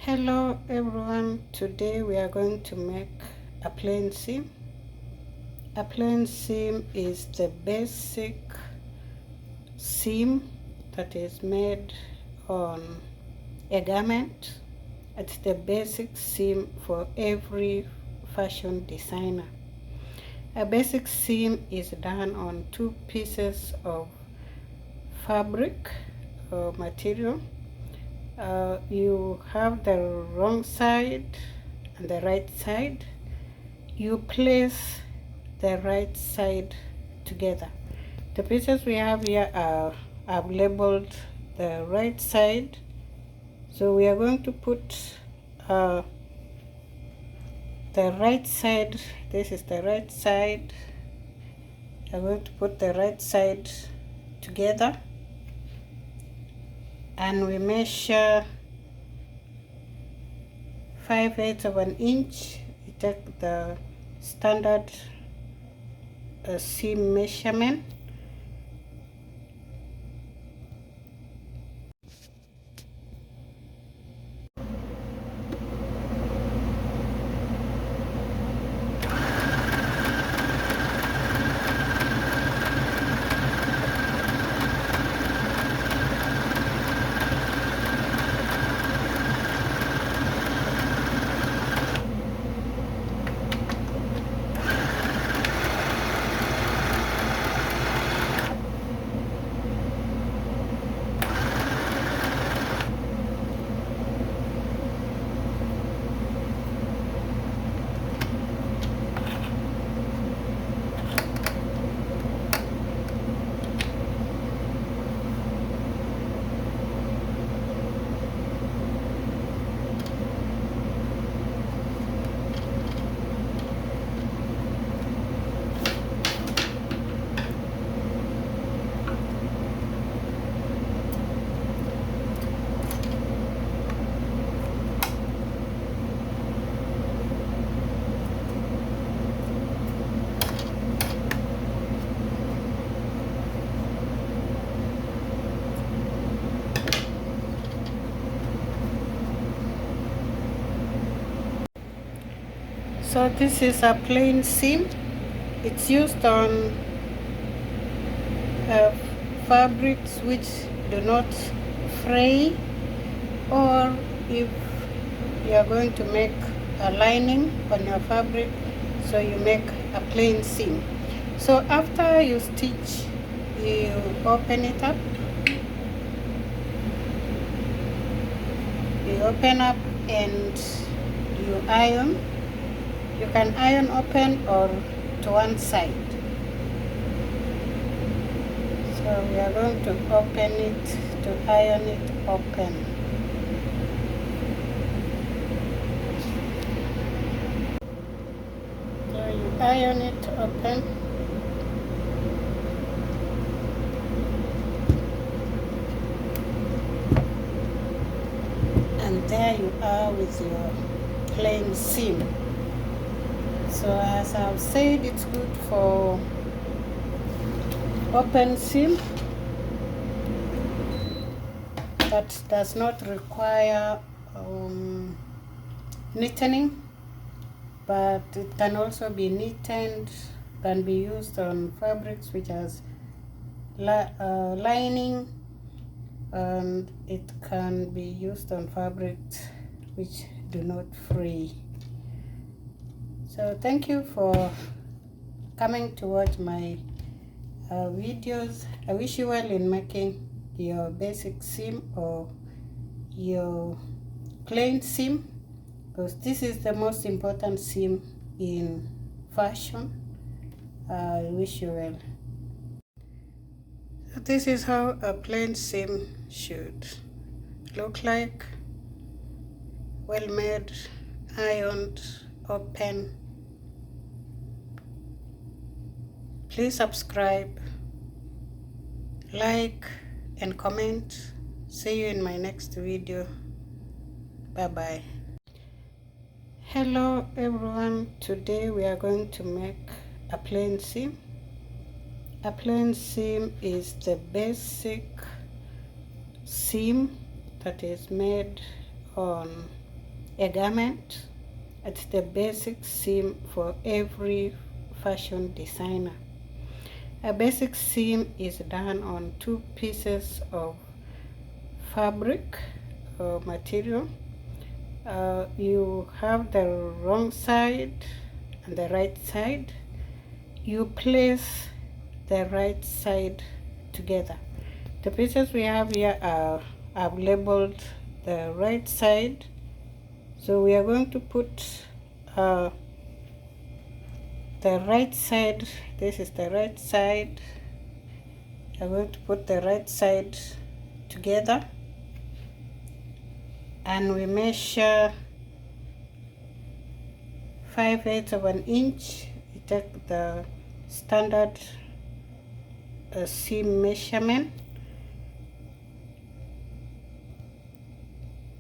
Hello everyone, today we are going to make a plain seam. A plain seam is the basic seam that is made on a garment. It's the basic seam for every fashion designer. A basic seam is done on two pieces of fabric or material. You have the wrong side and the right side. You place the right side together. The pieces we have here are I've labeled the right side, so we are going to put the right side. This is the right side. I'm going to put the right side together, and we measure 5/8 of an inch. We take the standard seam measurement. So this is a plain seam. It's used on fabrics which do not fray, or if you are going to make a lining on your fabric, so you make a plain seam. So after you stitch, you open it up. You open up and you iron. You can iron open or to one side. So we are going to open it, to iron it open. So you iron it open. And there you are with your plain seam. So as I've said, it's good for open seam that does not require knitting, but it can also be knitted, can be used on fabrics which has lining, and it can be used on fabrics which do not fray. So thank you for coming to watch my videos. I wish you well in making your basic seam or your plain seam, because this is the most important seam in fashion. I wish you well. So this is how a plain seam should look like. Well made, ironed, open. Please subscribe, like, and comment. See you in my next video. Bye bye. Hello everyone, today we are going to make a plain seam. A plain seam is the basic seam that is made on a garment. It's the basic seam for every fashion designer. A basic seam is done on 2 pieces of fabric or material. You have the wrong side and the right side. You place the right side together. The pieces we have here are I've labeled the right side, so we are going to put the right side. This is the right side. I'm going to put the right side together, and we measure 5/8 of an inch. We take the standard seam measurement,